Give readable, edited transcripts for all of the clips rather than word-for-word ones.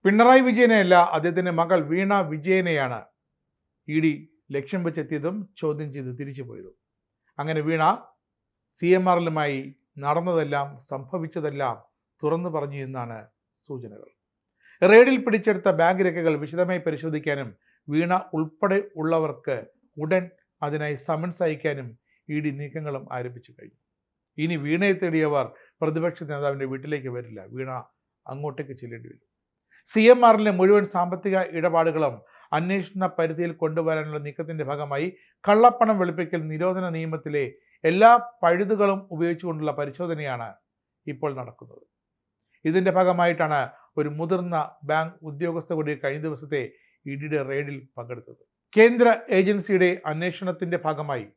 പിണറായി വിജയനെയല്ല, അദ്ദേഹത്തിൻ്റെ മകൾ വീണ വിജയനെയാണ് E D ലക്ഷ്യം വെച്ചെത്തിയതും ചോദ്യം ചെയ്ത് തിരിച്ചു പോയതും. അങ്ങനെ വീണ CMRലുമായി നടന്നതെല്ലാം സംഭവിച്ചതെല്ലാം തുറന്നു പറഞ്ഞു എന്നാണ് സൂചനകൾ. റെയ്ഡിൽ പിടിച്ചെടുത്ത ബാങ്ക് രേഖകൾ വിശദമായി പരിശോധിക്കാനും വീണ ഉൾപ്പെടെ ഉള്ളവർക്ക് ഉടൻ അതിനായി സമൻസ് അയക്കാനും ഇ ഡി നീക്കങ്ങളും ആരംഭിച്ചു കഴിഞ്ഞു. ഇനി വീണയെ തേടിയവർ പ്രതിപക്ഷ നേതാവിൻ്റെ വീട്ടിലേക്ക് വരില്ല, വീണ അങ്ങോട്ടേക്ക് ചെല്ലേണ്ടി വരും. CMRലെ മുഴുവൻ സാമ്പത്തിക ഇടപാടുകളും അന്വേഷണ പരിധിയിൽ കൊണ്ടുവരാനുള്ള നീക്കത്തിന്റെ ഭാഗമായി കള്ളപ്പണം വെളുപ്പിക്കൽ നിരോധന നിയമത്തിലെ എല്ലാ പഴുതുകളും ഉപയോഗിച്ചുകൊണ്ടുള്ള പരിശോധനയാണ് ഇപ്പോൾ നടക്കുന്നത്. ഇതിന്റെ ഭാഗമായിട്ടാണ് ഒരു മുതിർന്ന ബാങ്ക് ഉദ്യോഗസ്ഥ കൂടി കഴിഞ്ഞ ദിവസത്തെ ഇ.ഡിയുടെ റെയ്ഡിൽ പങ്കെടുത്തത്. കേന്ദ്ര ഏജൻസിയുടെ അന്വേഷണത്തിന്റെ ഭാഗമായി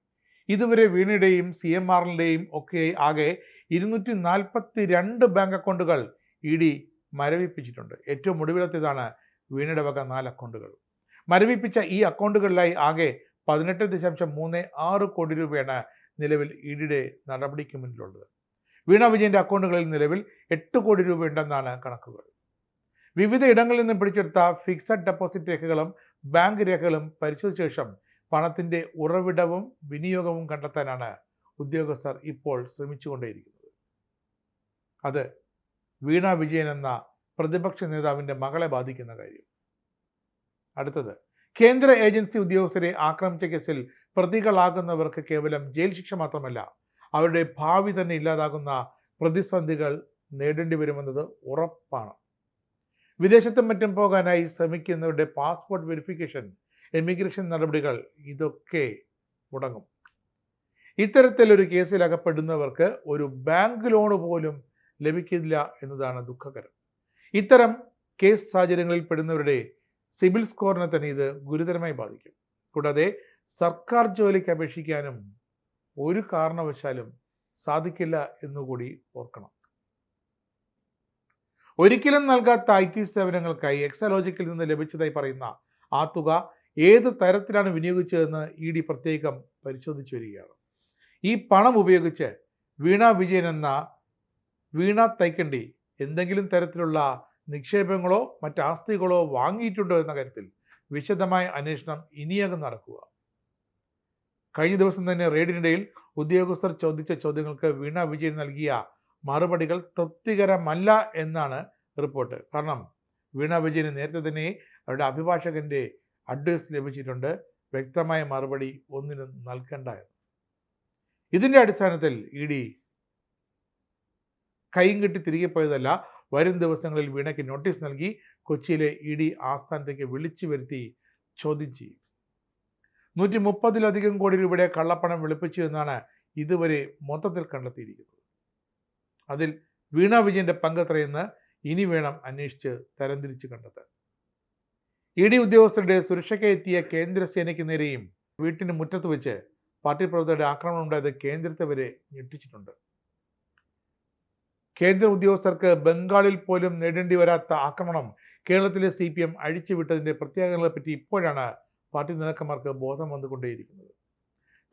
ഇതുവരെ വീണയുടെയും CMRലിന്റെയും ഒക്കെ ആകെ 242 ബാങ്ക് അക്കൗണ്ടുകൾ ഇ.ഡി മരവിപ്പിച്ചിട്ടുണ്ട്. ഏറ്റവും ഒടുവിലത്തേതാണ് വീണയുടെ വക 4 അക്കൗണ്ടുകൾ. മരവിപ്പിച്ച ഈ അക്കൗണ്ടുകളിലായി ആകെ 18.36 കോടി രൂപയാണ് നിലവിൽ ഇ.ഡിയുടെ നടപടിക്ക് മുന്നിലുള്ളത്. വീണ വിജയന്റെ അക്കൗണ്ടുകളിൽ നിലവിൽ 8 കോടി രൂപയുണ്ടെന്നാണ് കണക്കുകൾ. വിവിധ ഇടങ്ങളിൽ നിന്നും പിടിച്ചെടുത്ത ഫിക്സഡ് ഡെപ്പോസിറ്റ് രേഖകളും ബാങ്ക് രേഖകളും പരിശോധിച്ച ശേഷം പണത്തിന്റെ ഉറവിടവും വിനിയോഗവും കണ്ടെത്താനാണ് ഉദ്യോഗസ്ഥർ ഇപ്പോൾ ശ്രമിച്ചുകൊണ്ടേയിരിക്കുന്നത്. അത് വീണ വിജയൻ എന്ന പ്രതിപക്ഷ നേതാവിൻ്റെ മകളെ ബാധിക്കുന്ന കാര്യം. അടുത്തത്, കേന്ദ്ര ഏജൻസി ഉദ്യോഗസ്ഥരെ ആക്രമിച്ച കേസിൽ പ്രതികളാകുന്നവർക്ക് കേവലം ജയിൽ ശിക്ഷ മാത്രമല്ല, അവരുടെ ഭാവി തന്നെ ഇല്ലാതാകുന്ന പ്രതിസന്ധികൾ നേടേണ്ടി വരുമെന്നത് ഉറപ്പാണ്. വിദേശത്തും മറ്റും പോകാനായി ശ്രമിക്കുന്നവരുടെ പാസ്പോർട്ട് വെരിഫിക്കേഷൻ, എമിഗ്രേഷൻ നടപടികൾ ഇതൊക്കെ മുടങ്ങും. ഇത്തരത്തിലൊരു കേസിൽ അകപ്പെടുന്നവർക്ക് ഒരു ബാങ്ക് ലോൺ പോലും ലഭിക്കില്ല എന്നതാണ് ദുഃഖകരം. ഇത്തരം കേസ് സാഹചര്യങ്ങളിൽ പെടുന്നവരുടെ സിബിൽ സ്കോറിനെ തന്നെ ഇത് ഗുരുതരമായി ബാധിക്കും. കൂടാതെ സർക്കാർ ജോലിക്ക് അപേക്ഷിക്കാനും ഒരു കാരണവശാലും സാധിക്കില്ല എന്നുകൂടി ഓർക്കണം. ഒരിക്കലും നൽകാത്ത IT സേവനങ്ങൾക്കായി എക്സലോജിക്കിൽ നിന്ന് ലഭിച്ചതായി പറയുന്ന ആ തുക ഏത് തരത്തിലാണ് വിനിയോഗിച്ചതെന്ന് ഇ.ഡി പ്രത്യേകം പരിശോധിച്ചു വരികയാണ്. ഈ പണം ഉപയോഗിച്ച് വീണ വിജയൻ എന്ന വീണ തൈക്കണ്ടി എന്തെങ്കിലും തരത്തിലുള്ള നിക്ഷേപങ്ങളോ മറ്റ് ആസ്തികളോ വാങ്ങിയിട്ടുണ്ടോ എന്ന കാര്യത്തിൽ വിശദമായ അന്വേഷണം ഇനിയകം നടക്കുക. കഴിഞ്ഞ ദിവസം തന്നെ റെയ്ഡിനിടയിൽ ഉദ്യോഗസ്ഥർ ചോദിച്ച ചോദ്യങ്ങൾക്ക് വീണ വിജയൻ നൽകിയ മറുപടികൾ തൃപ്തികരമല്ല എന്നാണ് റിപ്പോർട്ട്. കാരണം വീണ വിജയന് നേരത്തെ തന്നെ അവരുടെ അഭിഭാഷകന്റെ അഡ്വൈസ് ലഭിച്ചിട്ടുണ്ട്, വ്യക്തമായ മറുപടി ഒന്നിനും നൽകേണ്ട എന്ന്. ഇതിന്റെ അടിസ്ഥാനത്തിൽ ഇ.ഡി കൈയും കെട്ടി തിരികെ പോയതല്ല, വരും ദിവസങ്ങളിൽ വീണയ്ക്ക് നോട്ടീസ് നൽകി കൊച്ചിയിലെ ഇ.ഡി ആസ്ഥാനത്തേക്ക് വിളിച്ചു വരുത്തി ചോദ്യം ചെയ്യും. 130-ലധികം കോടി രൂപയുടെ കള്ളപ്പണം വെളുപ്പിച്ചു എന്നാണ് ഇതുവരെ മൊത്തത്തിൽ കണ്ടെത്തിയിരിക്കുന്നത്. അതിൽ വീണ വിജയന്റെ പങ്കെത്രയെന്ന് ഇനി വേണം അന്വേഷിച്ച് തരംതിരിച്ച് കണ്ടെത്താൻ. ഇ.ഡി ഉദ്യോഗസ്ഥരുടെ സുരക്ഷയ്ക്കായി എത്തിയ കേന്ദ്ര സേനയ്ക്ക് നേരെയും വീട്ടിന് മുറ്റത്ത് വെച്ച് പാർട്ടി പ്രവർത്തകരുടെ ആക്രമണം ഉണ്ടായത് കേന്ദ്രത്തെ വരെ ഞെട്ടിച്ചിട്ടുണ്ട്. കേന്ദ്ര ഉദ്യോഗസ്ഥർക്ക് ബംഗാളിൽ പോലും നേടേണ്ടി വരാത്ത ആക്രമണം കേരളത്തിലെ CPM അഴിച്ചുവിട്ടതിൻ്റെ പ്രത്യേകതകളെപ്പറ്റി ഇപ്പോഴാണ് പാർട്ടി നേതാക്കന്മാർക്ക് ബോധം വന്നുകൊണ്ടേയിരിക്കുന്നത്.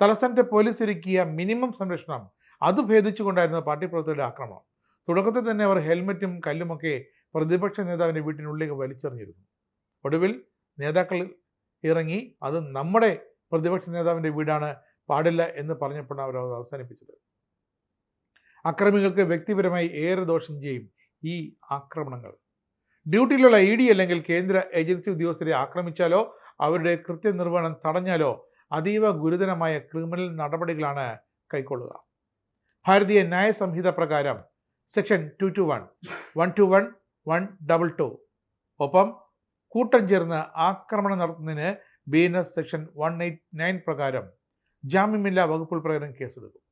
തലസ്ഥാനത്തെ പോലീസ് ഒരുക്കിയ മിനിമം സംരക്ഷണം അത് ഭേദിച്ചുകൊണ്ടായിരുന്നു പാർട്ടി പ്രവർത്തകരുടെ ആക്രമണം. തുടക്കത്തിൽ തന്നെ അവർ ഹെൽമറ്റും കല്ലുമൊക്കെ പ്രതിപക്ഷ നേതാവിൻ്റെ വീട്ടിനുള്ളിലേക്ക് വലിച്ചെറിഞ്ഞിരുന്നു. ഒടുവിൽ നേതാക്കൾ ഇറങ്ങി അത് നമ്മുടെ പ്രതിപക്ഷ നേതാവിൻ്റെ വീടാണ്, പാടില്ല എന്ന് പറഞ്ഞപ്പോഴാണ് അവർ അവസാനിപ്പിച്ചത്. അക്രമികൾക്ക് വ്യക്തിപരമായി ഏറെ ദോഷം ചെയ്യും ഈ ആക്രമണങ്ങൾ. ഡ്യൂട്ടിയിലുള്ള ഇ.ഡി അല്ലെങ്കിൽ കേന്ദ്ര ഏജൻസി ഉദ്യോഗസ്ഥരെ ആക്രമിച്ചാലോ അവരുടെ കൃത്യനിർവഹണം തടഞ്ഞാലോ അതീവ ഗുരുതരമായ ക്രിമിനൽ നടപടികളാണ് കൈക്കൊള്ളുക. ഭാരതീയ ന്യായ സംഹിത പ്രകാരം സെക്ഷൻ 221, 121, 122 ഒപ്പം കൂട്ടം ചേർന്ന് ആക്രമണം നടത്തുന്നതിന് BNS സെക്ഷൻ 189 പ്രകാരം ജാമ്യമില്ലാ വകുപ്പുകൾ പ്രകാരം കേസെടുക്കും.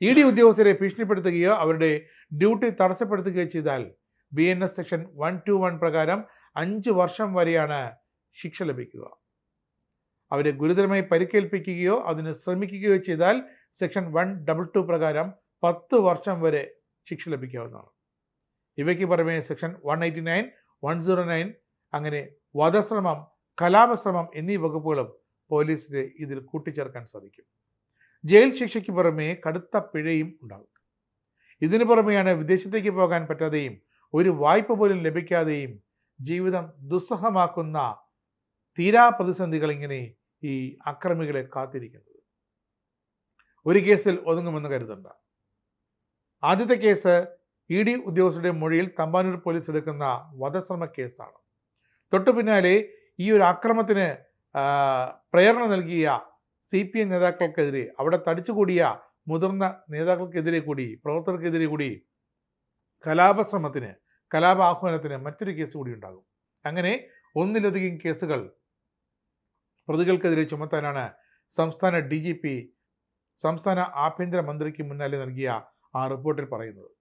ഇ.ഡി ഉദ്യോഗസ്ഥരെ ഭീഷണിപ്പെടുത്തുകയോ അവരുടെ ഡ്യൂട്ടി തടസ്സപ്പെടുത്തുകയോ ചെയ്താൽ BNS സെക്ഷൻ 121 പ്രകാരം 5 വർഷം വരെയാണ് ശിക്ഷ ലഭിക്കുക. അവരെ ഗുരുതരമായി പരിക്കേൽപ്പിക്കുകയോ അതിന് ശ്രമിക്കുകയോ ചെയ്താൽ സെക്ഷൻ 122 പ്രകാരം 10 വർഷം വരെ ശിക്ഷ ലഭിക്കാവുന്നതാണ്. ഇവയ്ക്ക് പുറമെ സെക്ഷൻ 189, 109 അങ്ങനെ വധശ്രമം, കലാപശ്രമം എന്നീ വകുപ്പുകളും പോലീസിന് ഇതിൽ കൂട്ടിച്ചേർക്കാൻ സാധിക്കും. ജയിൽ ശിക്ഷയ്ക്ക് പുറമെ കടുത്ത പിഴയും ഉണ്ടാകും. ഇതിനു പുറമെയാണ് വിദേശത്തേക്ക് പോകാൻ പറ്റാതെയും ഒരു വായ്പ പോലും ലഭിക്കാതെയും ജീവിതം ദുസ്സഹമാക്കുന്ന തീരാ പ്രതിസന്ധികൾ ഇങ്ങനെ ഈ അക്രമികളെ കാത്തിരിക്കുന്നത്. ഒരു കേസിൽ ഒതുങ്ങുമെന്ന് കരുതണ്ട. ആദ്യത്തെ കേസ് ED ഉദ്യോഗസ്ഥരുടെ മൊഴിയിൽ തമ്പാനൂർ പോലീസ് എടുക്കുന്ന വധശ്രമ കേസാണ്. തൊട്ടു പിന്നാലെ ഈ ഒരു ആക്രമണത്തിന് പ്രേരണ നൽകിയ CPM നേതാക്കൾക്കെതിരെ, അവിടെ തടിച്ചുകൂടിയ മുതിർന്ന നേതാക്കൾക്കെതിരെ കൂടി, പ്രവർത്തകർക്കെതിരെ കൂടി കലാപാഹ്വാനത്തിന് മറ്റൊരു കേസ് കൂടി ഉണ്ടാകും. അങ്ങനെ ഒന്നിലധികം കേസുകൾ പ്രതികൾക്കെതിരെ ചുമത്താനാണ് സംസ്ഥാന DGP സംസ്ഥാന ആഭ്യന്തര മന്ത്രിക്ക് മുന്നാലെ നൽകിയ ആ റിപ്പോർട്ടിൽ പറയുന്നത്.